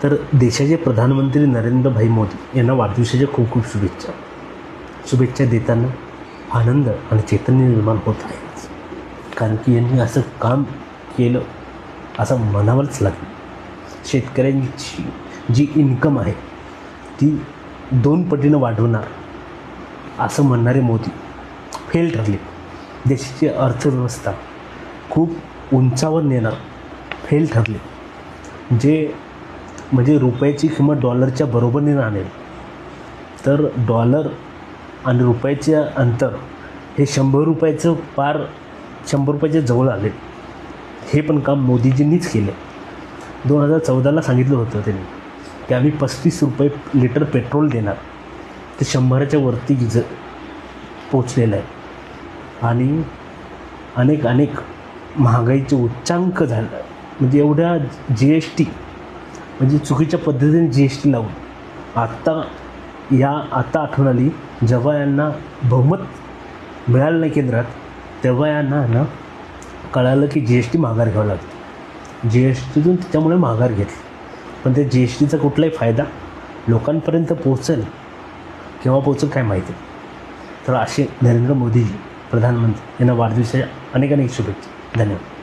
तर देशाचे प्रधानमंत्री नरेंद्रभाई मोदी यांना वाढदिवसाच्या खूप खूप शुभेच्छा. शुभेच्छा देताना आनंद आणि चैतन्य निर्माण होत आहे, कारण की यांनी असं काम केलं असं म्हणावंच लागेल. शेतकऱ्यांची जी इन्कम आहे ती 2 पटीनं वाढवणार असं म्हणणारे मोदी फेल ठरले. देशाची अर्थव्यवस्था खूप उंचावर नेणार फेल ठरले. जे म्हणजे रुपयाची किंमत डॉलरच्या बरोबरीने आणेल, तर डॉलर आणि रुपयाचे अंतर हे 100 रुपयाचं पार 100 रुपयाच्या जवळ आले. हे पण काम मोदीजींनीच केलं. 2014ला सांगितलं होतं त्यांनी की आम्ही 35 रुपये लिटर पेट्रोल देणार, ते 100च्या वरती पोचलेलं आहे. आणि अनेक महागाईचे उच्चांक झालं. म्हणजे एवढ्या GST म्हणजे चुकीच्या पद्धतीने GST लावून आता आठवण आली, जेव्हा यांना बहुमत मिळालं नाही केंद्रात, तेव्हा यांना कळालं की GST माघार घ्यावं लागतं. GSTतून त्याच्यामुळे माघार घेतली. पण त्या GSTचा कुठलाही फायदा लोकांपर्यंत पोहोचेल केव्हा पोहोचेल काय माहिती. तर असे नरेंद्र मोदीजी प्रधानमंत्री यांना वाढदिवसाच्या अनेक शुभेच्छा. धन्यवाद.